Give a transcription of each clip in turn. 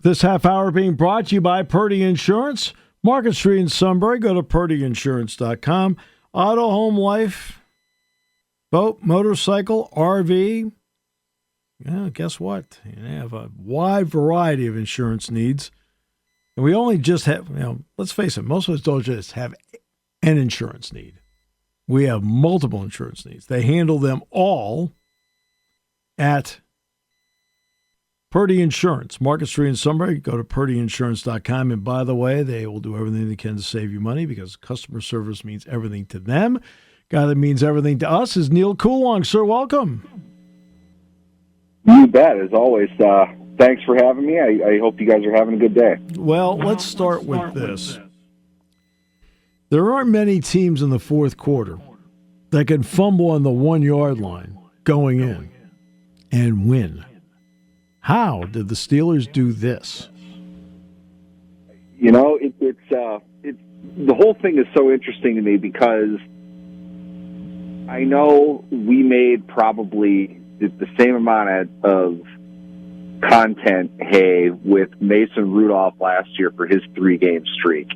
This half hour being brought to you by Purdy Insurance. Market Street in Sunbury. Go to purdyinsurance.com. Auto, home, life, boat, motorcycle, RV. Yeah, guess what? You have a wide variety of insurance needs. And we only just have, let's face it, most of us don't just have an insurance need. We have multiple insurance needs. They handle them all at Purdy Insurance, Market Street in Sunbury. Go to purdyinsurance.com. And by the way, they will do everything they can to save you money because customer service means everything to them. Guy that means everything to us is Neal Coolong. Sir, welcome. You bet, as always. Thanks for having me. I hope you guys are having a good day. Well, let's start with this. There aren't many teams in the fourth quarter that can fumble on the 1 yard line going in and win. How did the Steelers do this? It's the whole thing is so interesting to me because I know we made probably the same amount of content hay with Mason Rudolph last year for his 3-game streak.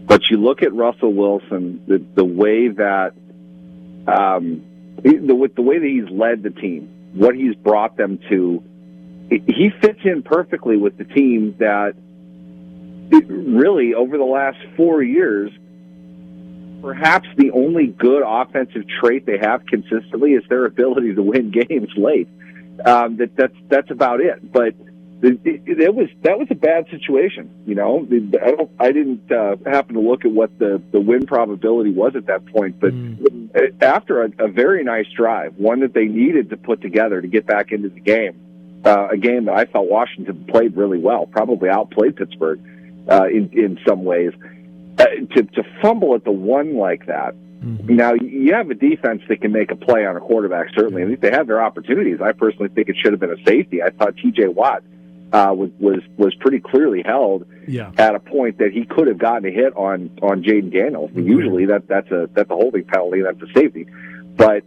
But you look at Russell Wilson, the way that the way that he's led the team, what he's brought them to, he fits in perfectly with the team that really over the last 4 years, perhaps the only good offensive trait they have consistently is their ability to win games late. That's about it. But that was a bad situation. I didn't happen to look at what the win probability was at that point. But after a very nice drive, one that they needed to put together to get back into the game, a game that I felt Washington played really well, probably outplayed Pittsburgh in some ways. To fumble at the one like that. Mm-hmm. Now, you have a defense that can make a play on a quarterback, certainly. I think they had their opportunities. I personally think it should have been a safety. I thought T.J. Watt was pretty clearly held at a point that he could have gotten a hit on Jaden Daniels. Mm-hmm. Usually that's a holding penalty, that's a safety. But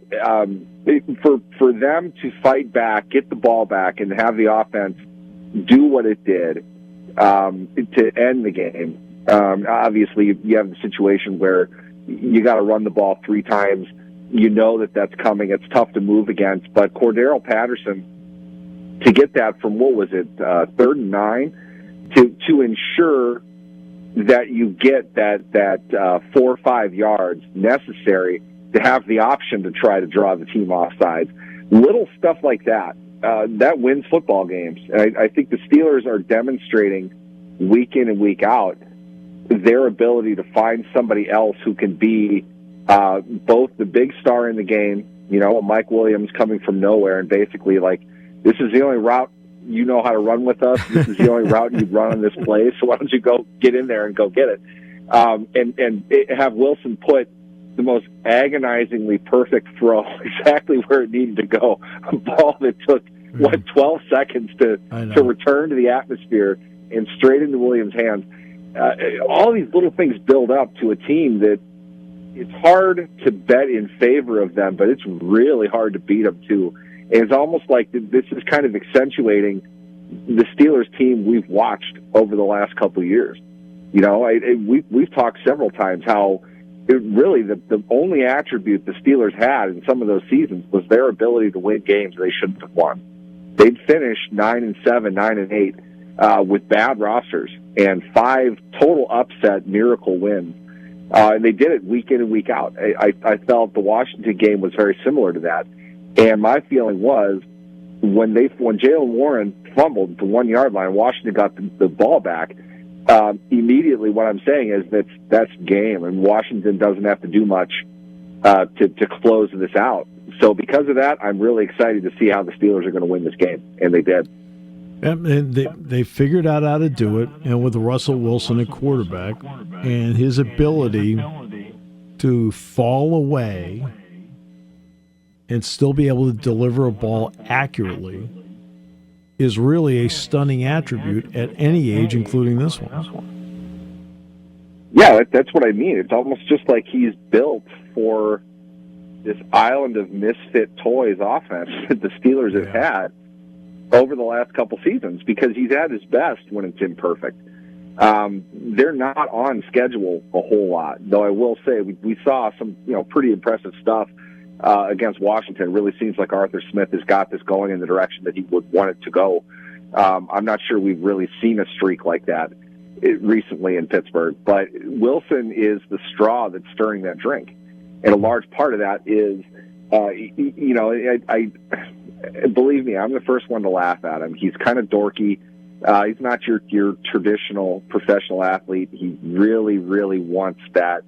for them to fight back, get the ball back, and have the offense do what it did to end the game, obviously, you have the situation where you got to run the ball 3 times. You know that's coming. It's tough to move against. But Cordero Patterson, to get that from, 3rd and 9, to ensure that you get that 4 or 5 yards necessary to have the option to try to draw the team offsides. Little stuff like that, that wins football games. And I think the Steelers are demonstrating week in and week out their ability to find somebody else who can be both the big star in the game, Mike Williams coming from nowhere and basically this is the only route you know how to run with us. This is the only route you'd run on this play. So why don't you go get in there and go get it? And have Wilson put the most agonizingly perfect throw exactly where it needed to go. A ball that took 12 seconds to return to the atmosphere and straight into Williams' hands. All these little things build up to a team that it's hard to bet in favor of them, but it's really hard to beat them too. And it's almost like this is kind of accentuating the Steelers team we've watched over the last couple of years. We've talked several times how really the only attribute the Steelers had in some of those seasons was their ability to win games they shouldn't have won. They'd finished 9-7, 9-8 with bad rosters and 5 total upset miracle wins. And they did it week in and week out. I felt the Washington game was very similar to that. And my feeling was when Jaylen Warren fumbled at the 1 yard line, Washington got the ball back. Immediately, what I'm saying is that's game, and Washington doesn't have to do much to close this out. So because of that, I'm really excited to see how the Steelers are going to win this game, and they did. And they figured out how to do it, and with Russell Wilson at quarterback and his ability to fall away and still be able to deliver a ball accurately is really a stunning attribute at any age, including this one. Yeah, that's what I mean. It's almost just like he's built for this island of misfit toys offense that the Steelers have had. over the last couple seasons because he's at his best when it's imperfect. They're not on schedule a whole lot, though I will say we saw some pretty impressive stuff against Washington. It really seems like Arthur Smith has got this going in the direction that he would want it to go. I'm not sure we've really seen a streak like that recently in Pittsburgh, but Wilson is the straw that's stirring that drink. And a large part of that is, I believe me, I'm the first one to laugh at him. He's kind of dorky. He's not your traditional professional athlete. He really, really wants that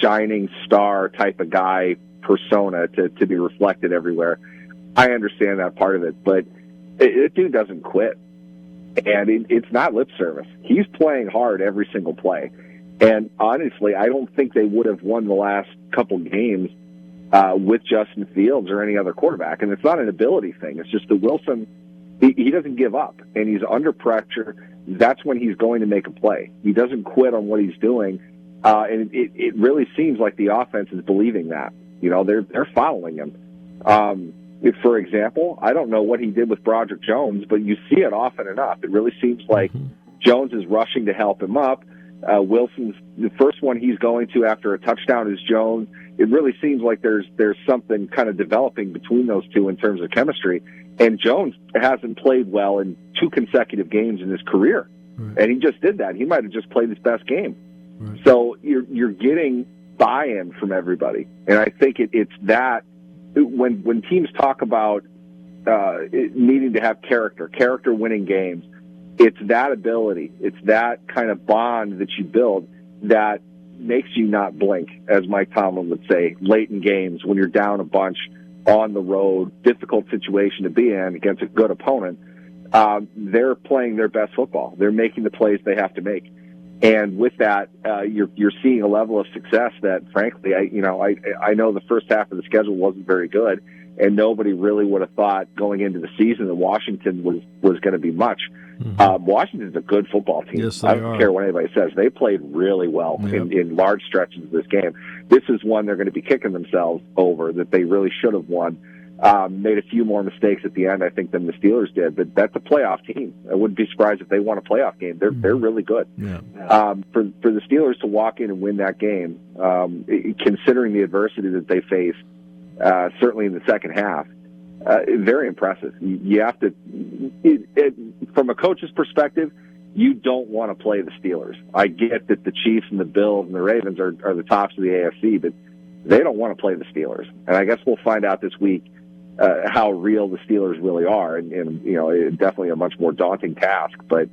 shining star type of guy persona to be reflected everywhere. I understand that part of it, but it dude doesn't quit. And it's not lip service. He's playing hard every single play. And honestly, I don't think they would have won the last couple games with Justin Fields or any other quarterback. And it's not an ability thing. It's just that Wilson, he doesn't give up. And he's under pressure. That's when he's going to make a play. He doesn't quit on what he's doing. And it really seems like the offense is believing that. They're following him. For example, I don't know what he did with Broderick Jones, but you see it often enough. It really seems like Jones is rushing to help him up. Wilson's the first one he's going to after a touchdown is Jones. It really seems like there's something kind of developing between those two in terms of chemistry. And Jones hasn't played well in 2 consecutive games in his career, and he just did that. He might have just played his best game. Right. So you're getting buy-in from everybody, and I think it's that. When teams talk about needing to have character winning games, it's that ability, it's that kind of bond that you build that makes you not blink, as Mike Tomlin would say, late in games when you're down a bunch on the road, difficult situation to be in against a good opponent. They're playing their best football. They're making the plays they have to make. And with that, you're seeing a level of success that, frankly, I know the first half of the schedule wasn't very good, and nobody really would have thought going into the season that Washington was going to be much. Mm-hmm. Washington's a good football team. Yes, I don't care what anybody says. They played really well in large stretches of this game. This is one they're going to be kicking themselves over that they really should have won. Made a few more mistakes at the end, I think, than the Steelers did. But that's a playoff team. I wouldn't be surprised if they won a playoff game. They're really good. Yeah. For the Steelers to walk in and win that game, considering the adversity that they faced, certainly in the second half, very impressive. You have to, from a coach's perspective, you don't want to play the Steelers. I get that the Chiefs and the Bills and the Ravens are the tops of the AFC, but they don't want to play the Steelers. And I guess we'll find out this week how real the Steelers really are, and definitely a much more daunting task. But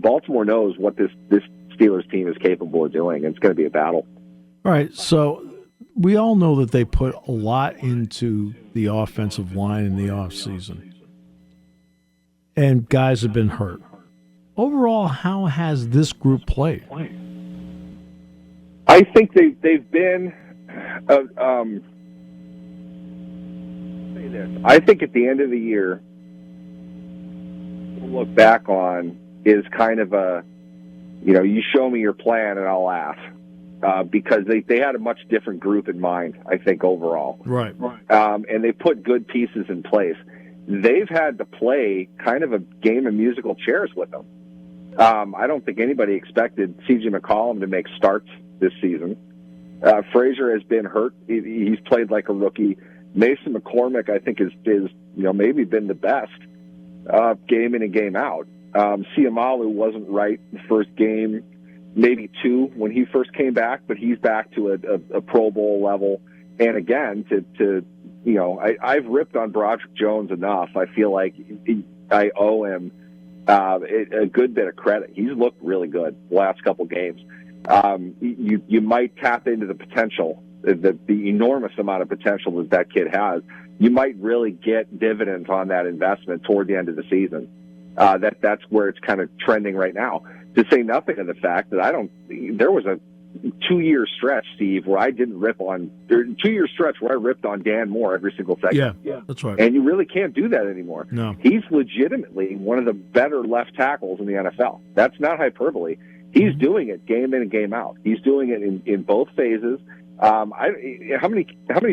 Baltimore knows what this Steelers team is capable of doing, and it's going to be a battle. All right, so we all know that they put a lot into the offensive line in the offseason, and guys have been hurt. Overall, how has this group played? I think they've been. Say this. I think at the end of the year, we'll look back on is kind of a, you show me your plan and I'll laugh, because they had a much different group in mind, I think, overall. Right. And they put good pieces in place. They've had to play kind of a game of musical chairs with them. I don't think anybody expected C.J. McCollum to make starts this season. Frazier has been hurt. He's played like a rookie. Mason McCormick, I think, is maybe been the best game in and game out. Siamalu wasn't right the first game, maybe 2 when he first came back, but he's back to a Pro Bowl level. And again, I've ripped on Broderick Jones enough. I feel like I owe him a good bit of credit. He's looked really good the last couple games. You might tap into the potential, the enormous amount of potential that kid has. You might really get dividends on that investment toward the end of the season. That's where it's kind of trending right now. To say nothing of the fact that there was a 2-year stretch, Steve, where I didn't rip on, 2-year stretch where I ripped on Dan Moore every single second. Yeah, that's right. And you really can't do that anymore. No. He's legitimately one of the better left tackles in the NFL. That's not hyperbole. He's doing it game in and game out. He's doing it in both phases, How many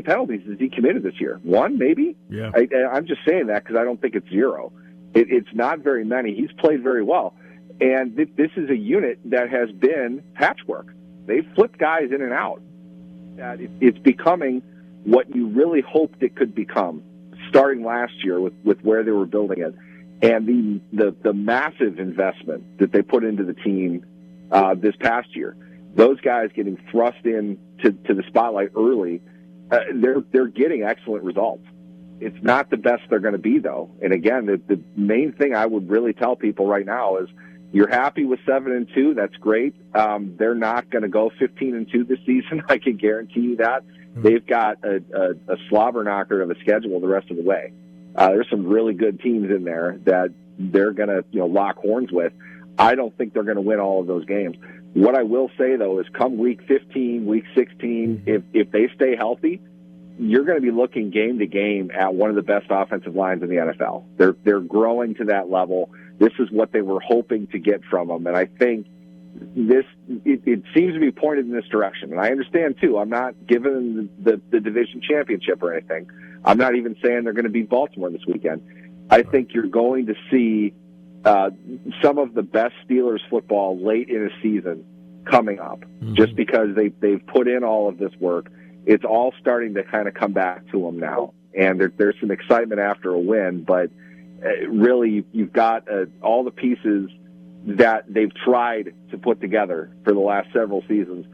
penalties has he committed this year? One, maybe. Yeah. I'm just saying that because I don't think it's zero. It's not very many. He's played very well, and this is a unit that has been patchwork. They've flipped guys in and out. It's becoming what you really hoped it could become, starting last year with where they were building it, and the massive investment that they put into the team this past year. Those guys getting thrust in to the spotlight early, they're getting excellent results. It's not the best they're going to be, though. And again, the main thing I would really tell people right now is you're happy with 7-2. That's great. They're not going to go 15-2 this season. I can guarantee you that. They've got a slobber knocker of a schedule the rest of the way. There's some really good teams in there that they're going to lock horns with. I don't think they're going to win all of those games. What I will say, though, is come week 15, week 16, if they stay healthy, you're going to be looking game to game at one of the best offensive lines in the NFL. They're growing to that level. This is what they were hoping to get from them, and I think it seems to be pointed in this direction. And I understand too. I'm not giving the division championship or anything. I'm not even saying they're going to beat Baltimore this weekend. I think you're going to see some of the best Steelers football late in a season coming up, just because they've put in all of this work. It's all starting to kind of come back to them now, and there's some excitement after a win. But really, you've got all the pieces that they've tried to put together for the last several seasons.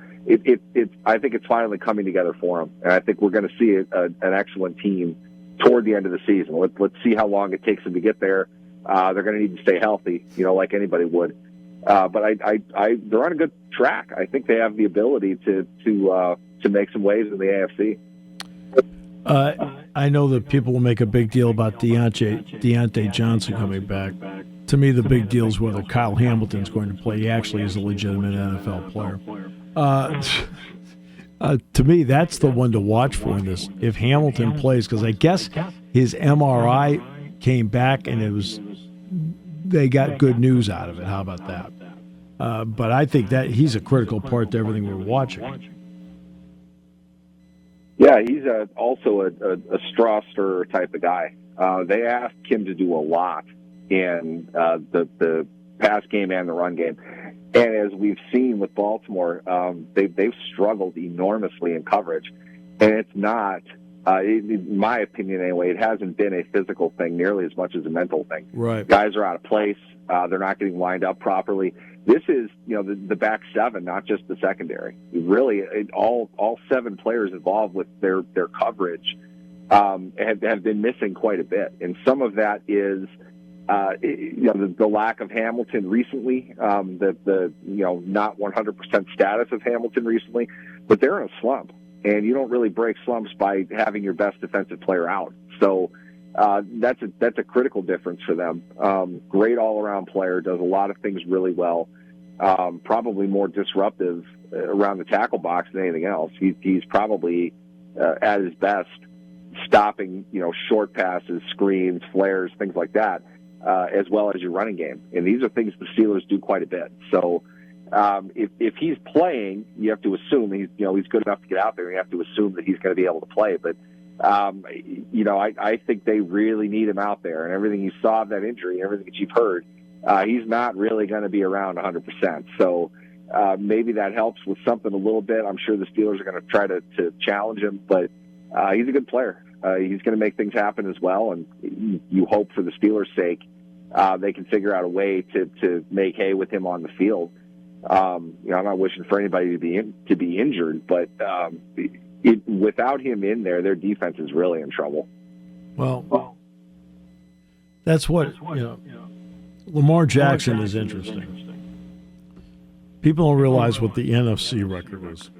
I think it's finally coming together for them, and I think we're going to see an excellent team toward the end of the season. Let's see how long it takes them to get there. They're going to need to stay healthy, like anybody would. But they're on a good track. I think they have the ability to make some waves in the AFC. I know that people will make a big deal about Deontay Johnson coming back. To me, the big deal is whether Kyle Hamilton's going to play. He actually is a legitimate NFL player. To me, that's the one to watch for in this. If Hamilton plays, because I guess his MRI came back and they got good news out of it. How about that? But I think that he's a critical part to everything we're watching. Yeah, he's also a straw stirrer type of guy. They asked him to do a lot in the pass game and the run game. And as we've seen with Baltimore, they've struggled enormously in coverage. And it's not, in my opinion anyway, it hasn't been a physical thing nearly as much as a mental thing. Right. Guys are out of place. They're not getting lined up properly. This is, the back seven, not just the secondary. Really, all seven players involved with their coverage have been missing quite a bit. And some of that is, the lack of Hamilton recently, the not 100% status of Hamilton recently, but they're in a slump, and you don't really break slumps by having your best defensive player out. So that's a critical difference for them. Great all-around player, does a lot of things really well. Probably more disruptive around the tackle box than anything else. He's probably at his best stopping short passes, screens, flares, things like that. As well as your running game. And these are things the Steelers do quite a bit. So if he's playing, you have to assume he's good enough to get out there. You have to assume that he's going to be able to play. But, I think they really need him out there. And everything you saw of that injury, everything that you've heard, he's not really going to be around 100%. So maybe that helps with something a little bit. I'm sure the Steelers are going to try to challenge him. But he's a good player. He's going to make things happen as well, and you hope for the Steelers' sake they can figure out a way to make hay with him on the field. I'm not wishing for anybody to be injured, but without him in there, their defense is really in trouble. Well, that's what Lamar Jackson is interesting. People don't realize what the NFC record is.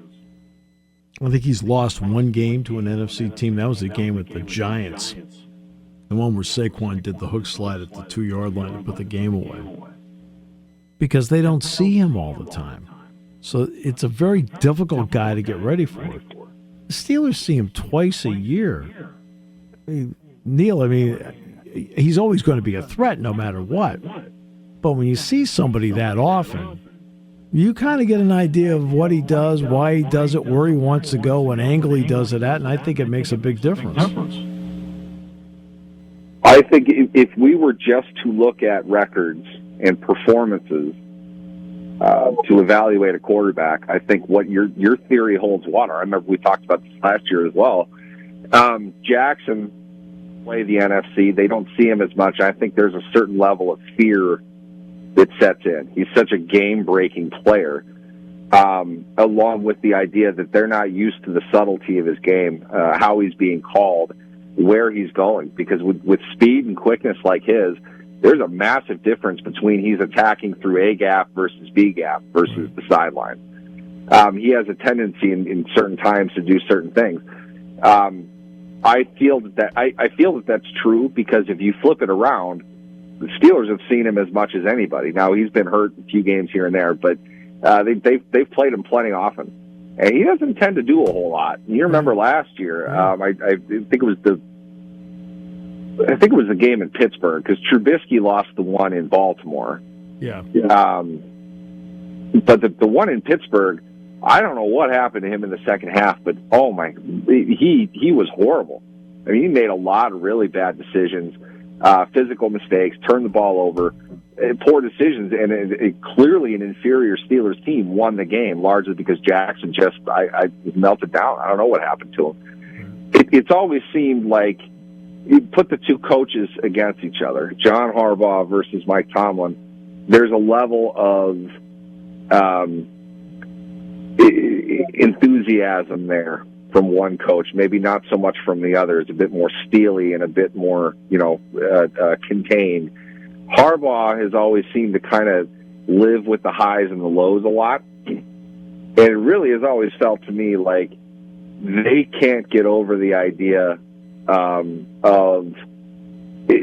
I think he's lost one game to an NFC team. That was the game with the Giants. The one where Saquon did the hook slide at the 2-yard line to put the game away. Because they don't see him all the time. So it's a very difficult guy to get ready for. The Steelers see him twice a year. Neal, he's always going to be a threat no matter what. But when you see somebody that often, you kind of get an idea of what he does, why he does it, where he wants to go, what angle he does it at, and I think it makes a big difference. I think if we were just to look at records and performances to evaluate a quarterback, I think what your theory holds water. I remember we talked about this last year as well. Jackson play the NFC. They don't see him as much. I think there's a certain level of fear that sets in. He's such a game-breaking player, along with the idea that they're not used to the subtlety of his game, how he's being called, where he's going. Because with speed and quickness like his, there's a massive difference between he's attacking through A gap versus B gap versus the sideline. He has a tendency in certain times to do certain things. I feel that that's true because if you flip it around, the Steelers have seen him as much as anybody. Now he's been hurt a few games here and there, but they've played him plenty often, and he doesn't tend to do a whole lot. You remember last year? I think it was the game in Pittsburgh because Trubisky lost the one in Baltimore. Yeah. But the one in Pittsburgh, I don't know what happened to him in the second half, but oh my, he was horrible. I mean, he made a lot of really bad decisions, physical mistakes, turned the ball over, poor decisions, and clearly an inferior Steelers team won the game largely because Jackson just I melted down. I don't know what happened to him. It's always seemed like you put the two coaches against each other, John Harbaugh versus Mike Tomlin. There's a level of enthusiasm there from one coach, maybe not so much from the other. It's a bit more steely and a bit more, contained. Harbaugh has always seemed to kind of live with the highs and the lows a lot. And it really has always felt to me like they can't get over the idea of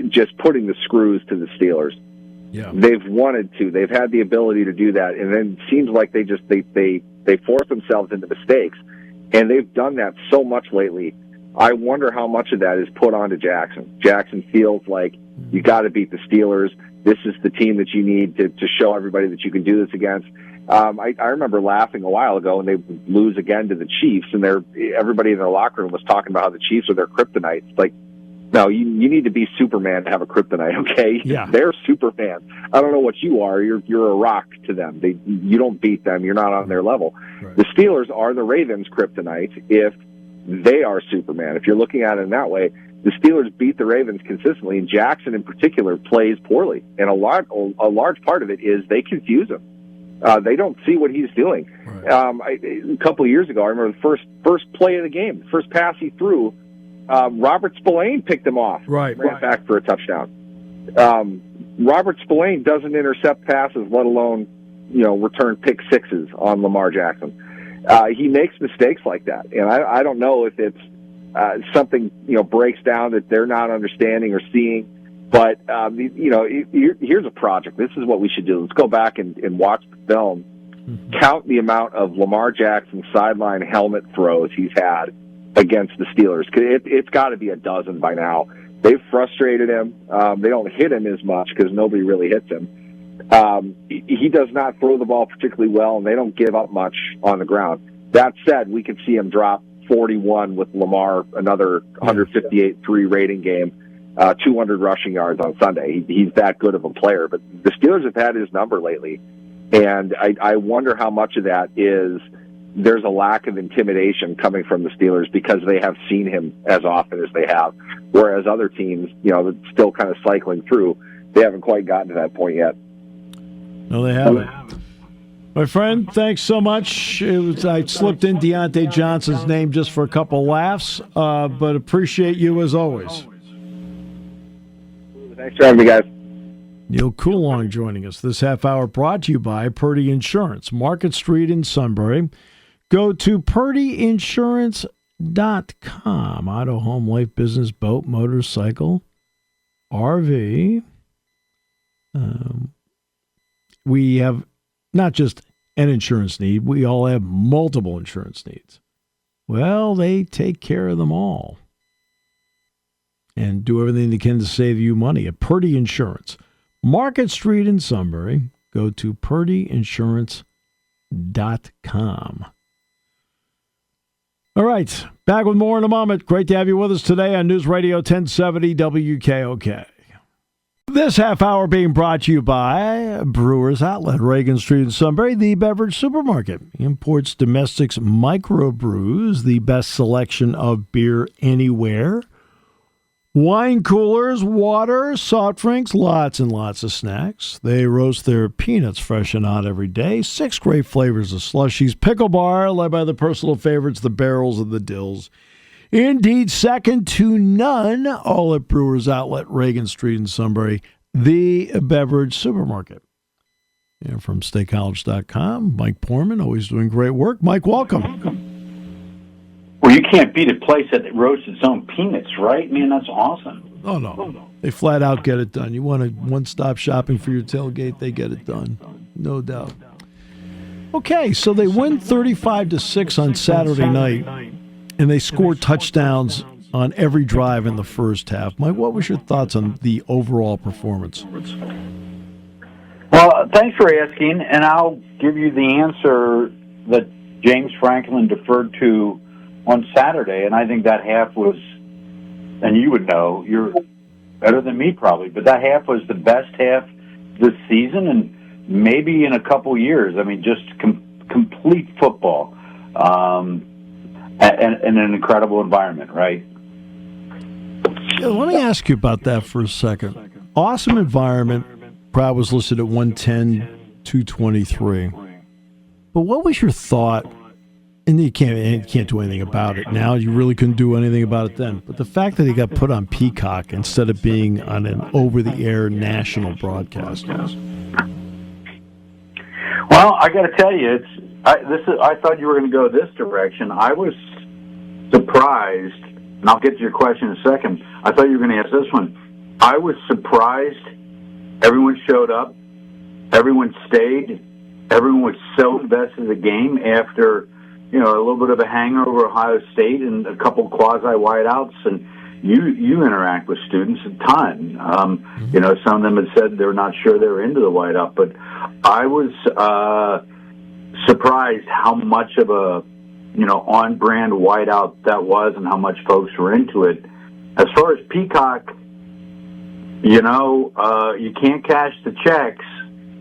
just putting the screws to the Steelers. Yeah. They've wanted to. They've had the ability to do that. And then it seems like they force themselves into mistakes. And they've done that so much lately. I wonder how much of that is put onto Jackson. Jackson feels like you got to beat the Steelers. This is the team that you need to show everybody that you can do this against. I remember laughing a while ago, and they lose again to the Chiefs, and everybody in their locker room was talking about how the Chiefs are their kryptonite. It's like, no, you need to be Superman to have a kryptonite, okay? Yeah. They're Superman. I don't know what you are. You're a rock to them. You don't beat them. You're not on their level. Right. The Steelers are the Ravens' kryptonite if they are Superman. If you're looking at it in that way, the Steelers beat the Ravens consistently, and Jackson in particular plays poorly. And a large part of it is they confuse him. They don't see what he's doing. Right. A couple of years ago, I remember the first play of the game, first pass he threw, Robert Spillane picked him off. Ran back for a touchdown. Robert Spillane doesn't intercept passes, let alone, return pick sixes on Lamar Jackson. He makes mistakes like that. And I don't know if it's something, breaks down that they're not understanding or seeing. But, here's a project. This is what we should do. Let's go back and watch the film, count the amount of Lamar Jackson sideline helmet throws he's had against the Steelers. It's got to be a dozen by now. They've frustrated him. They don't hit him as much because nobody really hits him. He does not throw the ball particularly well, and they don't give up much on the ground. That said, we could see him drop 41 with Lamar, another 158-3 rating game, 200 rushing yards on Sunday. He's that good of a player. But the Steelers have had his number lately, and I wonder how much of that is there's a lack of intimidation coming from the Steelers because they have seen him as often as they have, whereas other teams, still kind of cycling through, they haven't quite gotten to that point yet. No, they haven't. My friend, thanks so much. I slipped in Deontay Johnson's name just for a couple laughs, but appreciate you as always. Thanks for having me, guys. Neal Coolong joining us this half hour, brought to you by Purdy Insurance, Market Street in Sunbury. Go to purdyinsurance.com. Auto, home, life, business, boat, motorcycle, RV. We have not just an insurance need, we all have multiple insurance needs. Well, they take care of them all and do everything they can to save you money at Purdy Insurance. Market Street in Sunbury. Go to purdyinsurance.com. All right, back with more in a moment. Great to have you with us today on News Radio 1070 WKOK. This half hour being brought to you by Brewers Outlet, Reagan Street in Sunbury, the beverage supermarket. Imports, domestics, microbrews, the best selection of beer anywhere. Wine coolers, water, soft drinks, lots and lots of snacks. They roast their peanuts fresh and hot every day. 6 great flavors of slushies. Pickle bar, led by the personal favorites, the barrels and the dills. Indeed, second to none, all at Brewers Outlet, Reagan Street in Sunbury, the beverage supermarket. And from StateCollege.com, Mike Poorman, always doing great work. Mike, welcome. Well, you can't beat a place that roasts its own peanuts, right? Man, that's awesome. Oh, no. They flat out get it done. You want a one-stop shopping for your tailgate, they get it done. No doubt. Okay, so they win 35-6 on Saturday night. And they scored touchdowns on every drive in the first half. Mike, what was your thoughts on the overall performance? Well, thanks for asking, and I'll give you the answer that James Franklin deferred to on Saturday, and I think that half was, and you would know, you're better than me probably, but that half was the best half this season and maybe in a couple years. I mean, just complete football. And an incredible environment, right? Yeah, let me ask you about that for a second. Awesome environment. Crowd was listed at 110, 223. But what was your thought? And you can't do anything about it now. You really couldn't do anything about it then. But the fact that he got put on Peacock instead of being on an over-the-air national broadcast. Well, I got to tell you, I thought you were going to go this direction. I was surprised, and I'll get to your question in a second. I thought you were going to ask this one. I was surprised everyone showed up, everyone stayed, everyone was so invested in the game after, a little bit of a hangover Ohio State and a couple quasi-wideouts, and you interact with students a ton. Some of them had said they're not sure they were into the wideout, but I was surprised how much of a on-brand whiteout that was and how much folks were into it. As far as Peacock, you can't cash the checks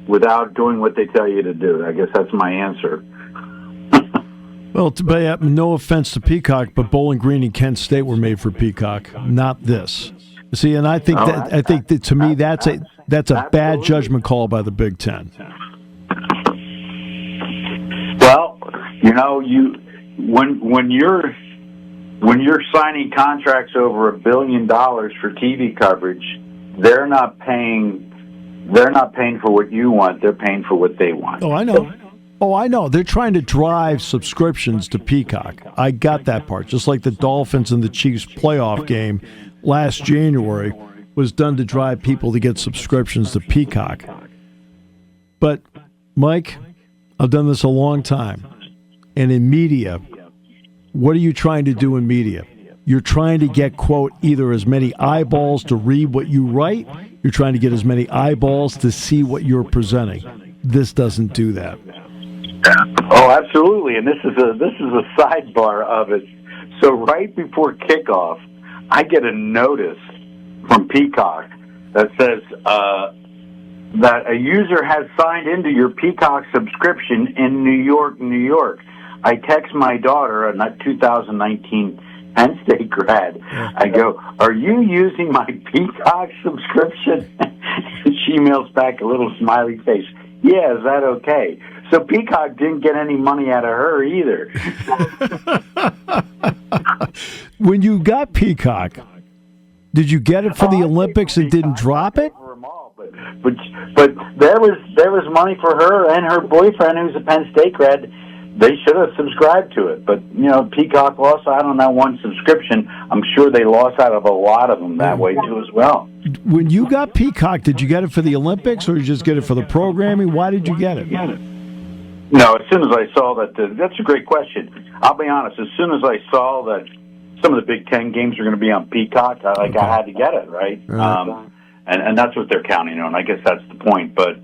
without doing what they tell you to do. I guess that's my answer. Well, no offense to Peacock, but Bowling Green and Kent State were made for Peacock, not this. See, and I think that to me that's a bad judgment call by the Big Ten. Well, when you're signing contracts over $1 billion for TV coverage, they're not paying for what you want. They're paying for what they want. Oh, I know. They're trying to drive subscriptions to Peacock. I got that part. Just like the Dolphins and the Chiefs playoff game last January was done to drive people to get subscriptions to Peacock. But, Mike, I've done this a long time. And in media, what are you trying to do in media? You're trying to get, quote, either as many eyeballs to read what you write. You're trying to get as many eyeballs to see what you're presenting. This doesn't do that. Oh, absolutely. And this is a sidebar of it. So right before kickoff, I get a notice from Peacock that says that a user has signed into your Peacock subscription in New York, New York. I text my daughter, a 2019 Penn State grad. I go, "Are you using my Peacock subscription?" And she emails back a little smiley face. Yeah, is that okay? So Peacock didn't get any money out of her either. When you got Peacock, did you get it for the Olympics and didn't drop it? But there was money for her and her boyfriend, who's a Penn State grad. They should have subscribed to it. But, Peacock lost out on that one subscription. I'm sure they lost out of a lot of them that way, too, as well. When you got Peacock, did you get it for the Olympics or did you just get it for the programming? Why did you get it? No, as soon as I saw that, that's a great question. I'll be honest, as soon as I saw that some of the Big Ten games are going to be on Peacock, I had to get it, right? And that's what they're counting on. I guess that's the point. But,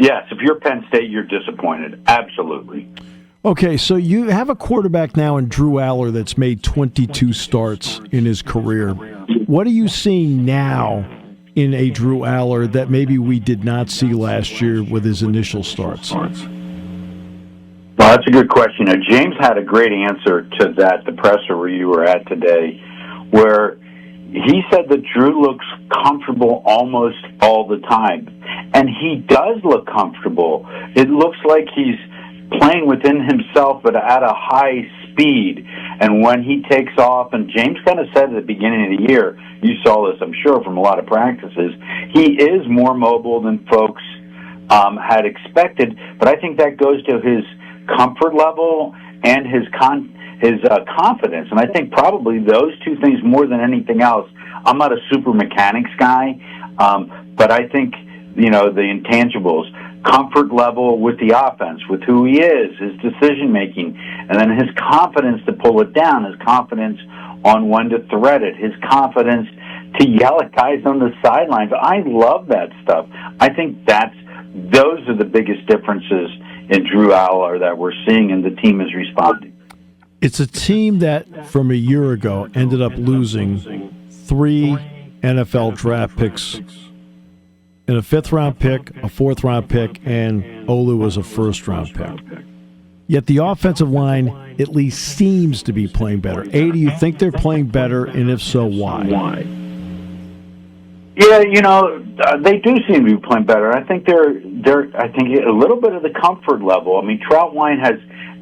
yes, if you're Penn State, you're disappointed. Absolutely. Okay, so you have a quarterback now in Drew Aller that's made 22 starts in his career. What are you seeing now in a Drew Aller that maybe we did not see last year with his initial starts? Well, that's a good question. Now, James had a great answer to that, the presser where you were at today, where he said that Drew looks comfortable almost all the time. And he does look comfortable. It looks like he's playing within himself, but at a high speed. And when he takes off, and James kind of said at the beginning of the year, you saw this, I'm sure, from a lot of practices, he is more mobile than folks had expected. But I think that goes to his comfort level and his confidence. And I think probably those two things more than anything else. I'm not a super mechanics guy, but I think, the intangibles, comfort level with the offense, with who he is, his decision-making, and then his confidence to pull it down, his confidence on when to thread it, his confidence to yell at guys on the sidelines. I love that stuff. I think those are the biggest differences in Drew Aller that we're seeing, and the team is responding. It's a team that, from a year ago, ended up losing 3 NFL draft picks, and a 5th-round pick, a 4th-round pick, and Olu was a 1st-round pick. Yet the offensive line at least seems to be playing better. Do you think they're playing better, and if so, why? Yeah, they do seem to be playing better. I think I think a little bit of the comfort level. I mean,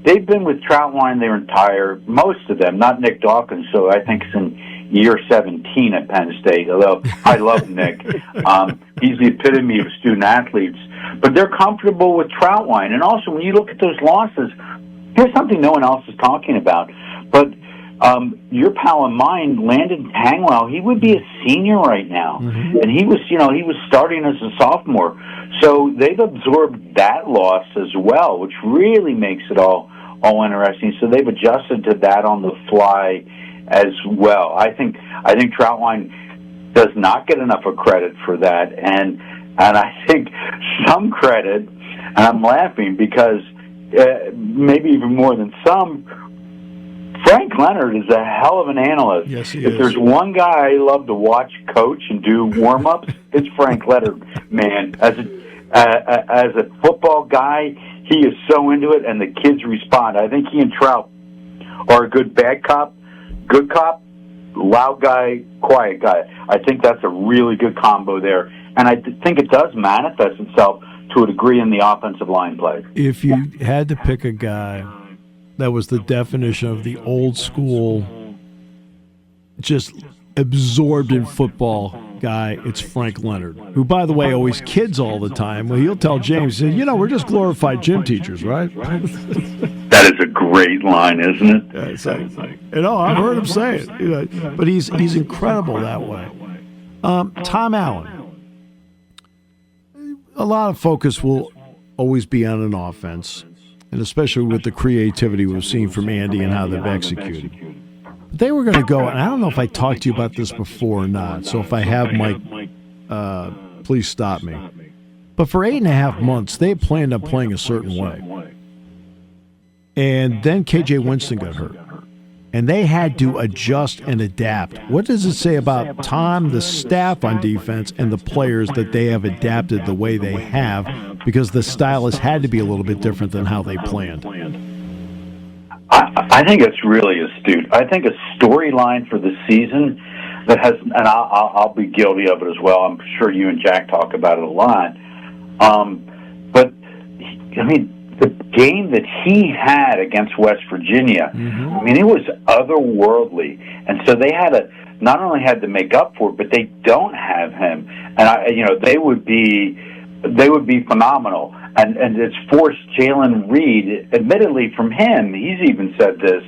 they've been with Troutwine most of them, not Nick Dawkins, so I think it's in year 17 at Penn State, although I love Nick. He's the epitome of student athletes. But they're comfortable with Troutwine. And also, when you look at those losses, here's something no one else is talking about. But your pal and mine, Landon Tangwell, he would be a senior right now. Mm-hmm. And he was starting as a sophomore. So they've absorbed that loss as well, which really makes it all interesting. So they've adjusted to that on the fly as well. I think Troutwine does not get enough of credit for that, and I think some credit, and I'm laughing because maybe even more than some, Frank Leonard is a hell of an analyst. Yes, he is. If there's one guy I love to watch coach and do warm-ups, it's Frank Leonard, man. As a football guy, he is so into it, and the kids respond. I think he and Trout are a good bad cop, good cop, loud guy, quiet guy. I think that's a really good combo there. And I think it does manifest itself to a degree in the offensive line play. If you had to pick a guy that was the definition of the old school, just absorbed in football guy, it's Frank Leonard, who, by the way, always kids all the time. Well, he'll tell James, we're just glorified gym teachers, right? That is a great line, isn't it? Yeah, I've heard him say it. But he's incredible that way. Tom Allen. A lot of focus will always be on an offense, and especially with the creativity we've seen from Andy and how they've executed. But they were going to go, and I don't know if I talked to you about this before or not, so if I have, Mike, please stop me. But for 8.5 months, they had planned on playing a certain way. And then K.J. Winston got hurt. And they had to adjust and adapt. What does it say about Tom, the staff on defense, and the players that they have adapted the way they have, because the style has had to be a little bit different than how they planned? I think it's really astute. I think a storyline for the season that has, and I'll be guilty of it as well. I'm sure you and Jack talk about it a lot. But, I mean, the game that he had against West Virginia, I mean, it was otherworldly. And so they not only had to make up for it, but they don't have him. And, they would be phenomenal. And it's forced Jalen Reed, admittedly from him, he's even said this,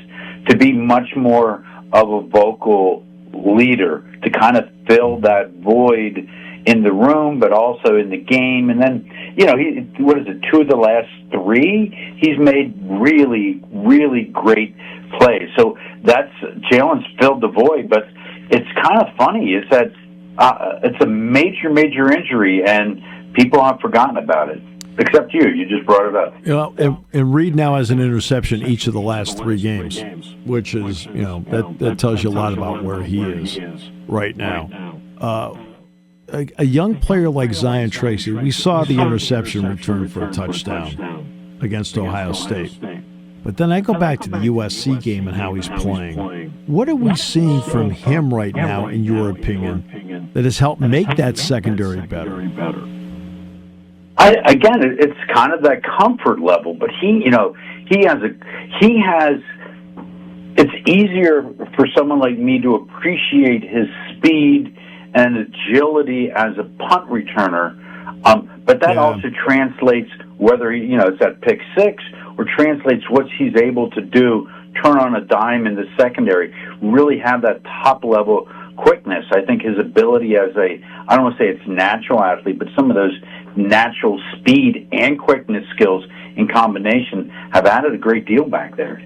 to be much more of a vocal leader, to kind of fill that void in the room, but also in the game. And then, 2 of the last 3, he's made really, really great plays. So Jalen's filled the void, but it's kind of funny is that it's a major, major injury, and people have forgotten about it. Except you. You just brought it up. You know, and Reed now has an interception each of the last 3 games, which is, you know, that tells you a lot about where he is right now. A young player like Zion Tracy, we saw the interception return for a touchdown against Ohio State. But then I go back to the USC game and how he's playing. What are we seeing from him right now, in your opinion, that has helped make that secondary better? It's kind of that comfort level, but it's easier for someone like me to appreciate his speed and agility as a punt returner. But that also translates whether it's that pick six or translates what he's able to do, turn on a dime in the secondary, really have that top level quickness. I think his ability as I don't want to say it's natural athlete, but some of those natural speed and quickness skills in combination have added a great deal back there.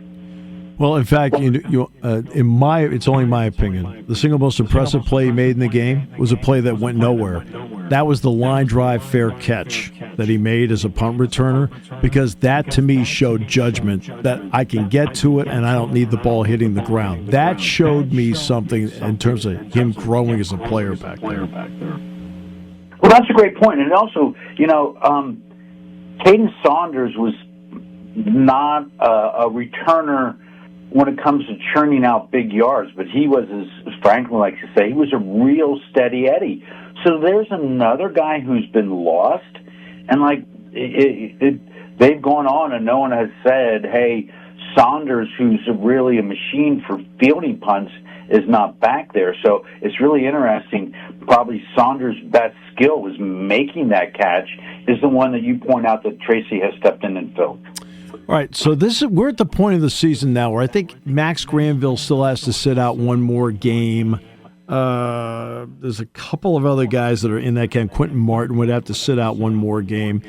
Well, in fact, it's only my opinion, the single most impressive play he made in the game was a play that went nowhere. That was the line drive fair catch that he made as a punt returner, because that to me showed judgment that I can get to it and I don't need the ball hitting the ground. That showed me something in terms of him growing as a player back there. Well, that's a great point. And also, Caden Saunders was not a returner when it comes to churning out big yards, but he was, as Franklin likes to say, he was a real steady Eddie. So there's another guy who's been lost, and they've gone on and no one has said, hey, Saunders, who's really a machine for fielding punts, is not back there. So it's really interesting. Probably Saunders' best skill was making that catch, is the one that you point out that Tracy has stepped in and filled. All right, so we're at the point of the season now where I think Max Granville still has to sit out one more game. There's a couple of other guys that are in that camp. Quentin Martin would have to sit out one more game.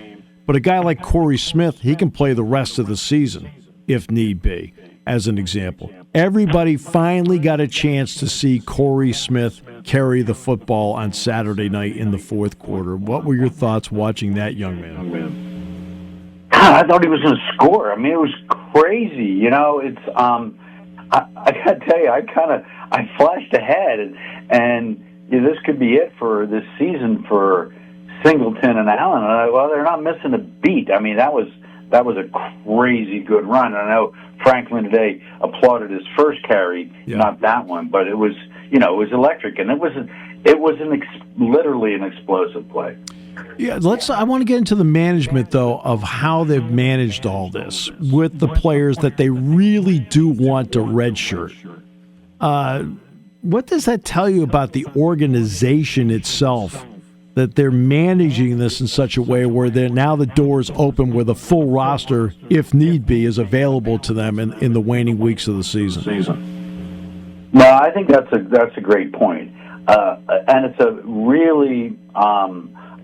But a guy like Corey Smith, he can play the rest of the season if need be, as an example. Everybody finally got a chance to see Corey Smith carry the football on Saturday night in the fourth quarter. What were your thoughts watching that young man? I thought he was going to score. I mean, it was crazy. It's I got to tell you, I flashed ahead, and this could be it for this season for Singleton and Allen. Well, they're not missing a beat. I mean, that was a crazy good run. I know Franklin today applauded his first carry, not that one, but it was electric, and it was literally an explosive play. Yeah, I want to get into the management, though, of how they've managed all this with the players that they really do want to redshirt. What does that tell you about the organization itself, that they're managing this in such a way where now the door's open, where the full roster, if need be, is available to them in the waning weeks of the season? Well, I think that's a great point. And it's a really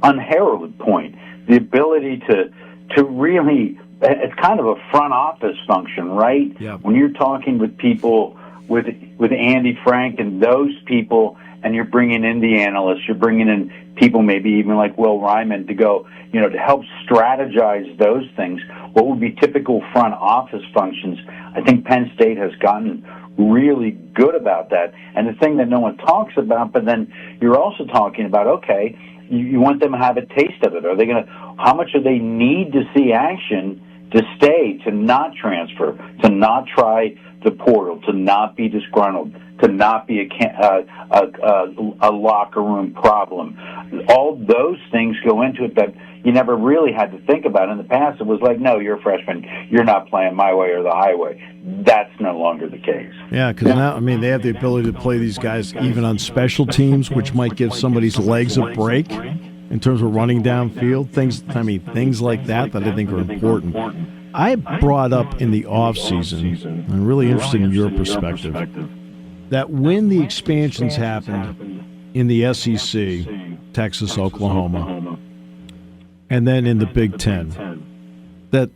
unheralded point. The ability to really, it's kind of a front office function, right? Yeah. When you're talking with people, with Andy Frank and those people, and you're bringing in the analysts, you're bringing in people maybe even like Will Ryman to go, to help strategize those things, what would be typical front office functions. I think Penn State has gotten really good about that. And the thing that no one talks about, but then you're also talking about, okay, you want them to have a taste of it. Are they how much do they need to see action to stay, to not transfer, to not try the portal, to not be disgruntled, to not be a locker room problem? All those things go into it that you never really had to think about. In the past, it was like, no, you're a freshman, you're not playing my way or the highway. That's no longer the case. Yeah, because now, they have the ability to play these guys even on special teams, which might give somebody's legs a break in terms of running downfield. Things like that I think are important. I brought up in the offseason, I'm really interested in your perspective, that when the expansions happened in the SEC, Texas, Oklahoma, and then in the Big Ten, that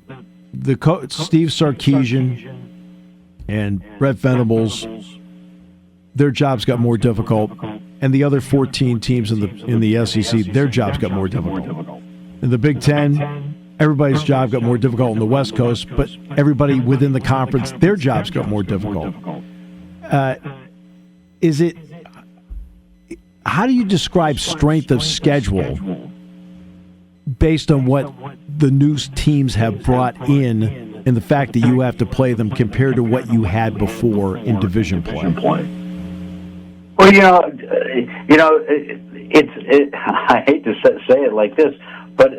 the Steve Sarkisian and Brett Venables, their jobs got more difficult, and the other 14 teams in the SEC, their jobs got more difficult. In the Big Ten, everybody's job got more difficult on the West Coast, but everybody within the conference, their jobs got more difficult. How do you describe strength of schedule based on what the new teams have brought in and the fact that you have to play them compared to what you had before in division play? Well, I hate to say it like this, but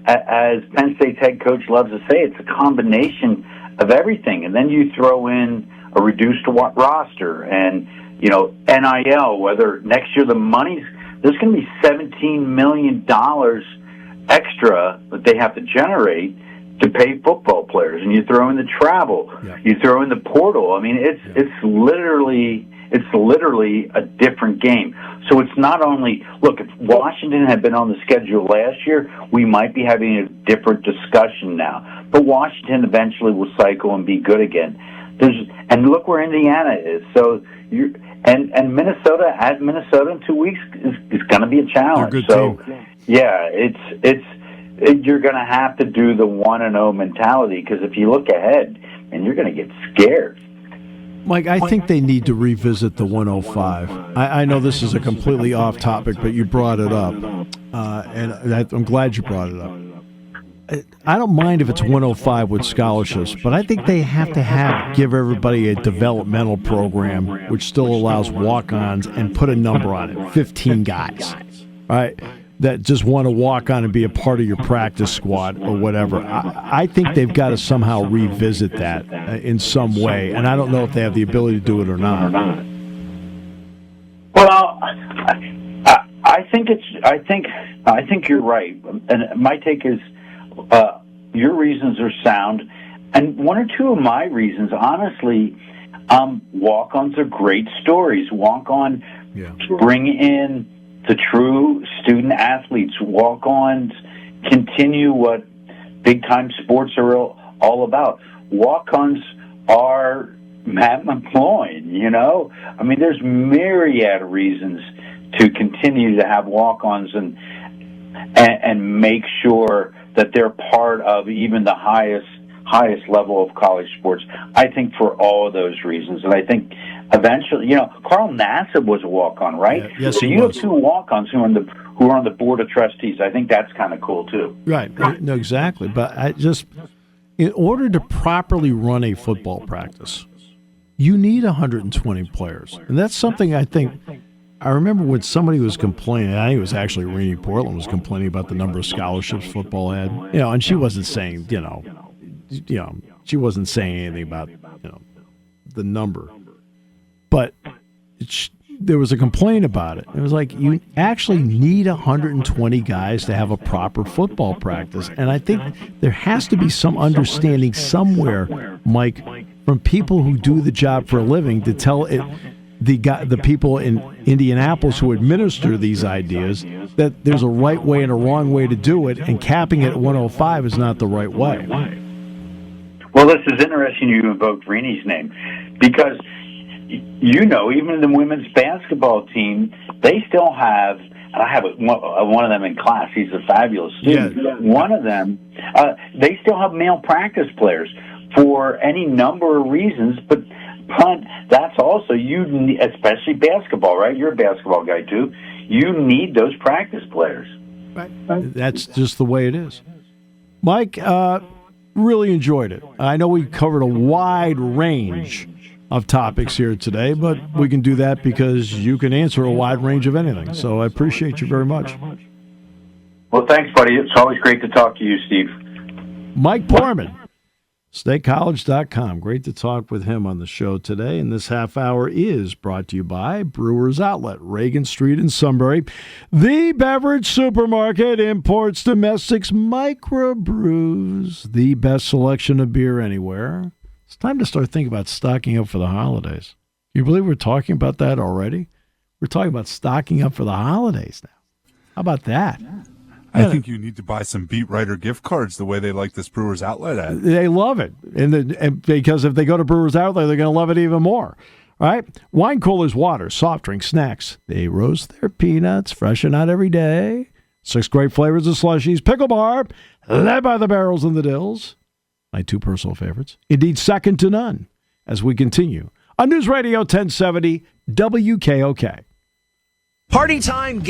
as Penn State's head coach loves to say, it's a combination of everything, and then you throw in a reduced roster and NIL. Whether next year there's going to be $17 million extra that they have to generate to pay football players, and you throw in the travel, you throw in the portal. I mean, it's literally a different game. So it's not only, look, if Washington had been on the schedule last year, we might be having a different discussion now. But Washington eventually will cycle and be good again. And look where Indiana is. So and Minnesota at Minnesota in 2 weeks is going to be a challenge. They're a good team. Yeah, you're going to have to do the 1-0 mentality, because if you look ahead, and you're going to get scared. Mike, I think they need to revisit the 105. I know this is a completely off topic, but you brought it up, and I'm glad you brought it up. I don't mind if it's 105 with scholarships, but I think they have to give everybody a developmental program which still allows walk-ons and put a number on it, 15 guys, right, that just want to walk on and be a part of your practice squad or whatever. I think they've got to somehow revisit that in some way, and I don't know if they have the ability to do it or not. Well, I think you're right, and my take is your reasons are sound, and one or two of my reasons, honestly, walk-ons are great stories. Walk-on bring in the true student athletes. Walk-ons continue what big-time sports are all about. Walk-ons are Matt McCloy, I mean, there's myriad of reasons to continue to have walk-ons and make sure that they're part of even the highest level of college sports. I think for all of those reasons, and I think eventually, Carl Nassib was a walk-on, right? Yeah, yes, so you have two walk-ons who are on the board of trustees. I think that's kind of cool too. Right. No, exactly. But in order to properly run a football practice, you need 120 players, and that's something I think. I remember when somebody was complaining, I think it was actually Renee Portland was complaining about the number of scholarships football had, and she wasn't saying, she wasn't saying anything about, the number, but there was a complaint about it. It was like, you actually need 120 guys to have a proper football practice, and I think there has to be some understanding somewhere, Mike, from people who do the job for a living to tell it. The people in Indianapolis who administer these ideas that there's a right way and a wrong way to do it, and capping it at 105 is not the right way. Well, this is interesting you invoked Renee's name, because even the women's basketball team, they still have, and I have one of them in class, he's a fabulous student. Yeah. One of them, they still have male practice players for any number of reasons, but that's also, especially basketball, right? You're a basketball guy too. You need those practice players. Right. That's just the way it is. Mike, really enjoyed it. I know we covered a wide range of topics here today, but we can do that because you can answer a wide range of anything. So I appreciate you very much. Well, thanks, buddy. It's always great to talk to you, Steve. Mike Poorman. StateCollege.com. Great to talk with him on the show today. And this half hour is brought to you by Brewers Outlet, Reagan Street in Sunbury. The beverage supermarket, imports, domestics, microbrews, the best selection of beer anywhere. It's time to start thinking about stocking up for the holidays. Can you believe we're talking about that already? We're talking about stocking up for the holidays now. How about that? I think you need to buy some Beat Writer gift cards the way they like this Brewers Outlet ad. They love it. And because if they go to Brewers Outlet, they're going to love it even more. All right? Wine coolers, water, soft drinks, snacks. They roast their peanuts, fresh and out every day. 6 great flavors of slushies. Pickle bar, led by the barrels and the dills. My 2 personal favorites. Indeed, second to none. As we continue on News Radio 1070 WKOK. Party time.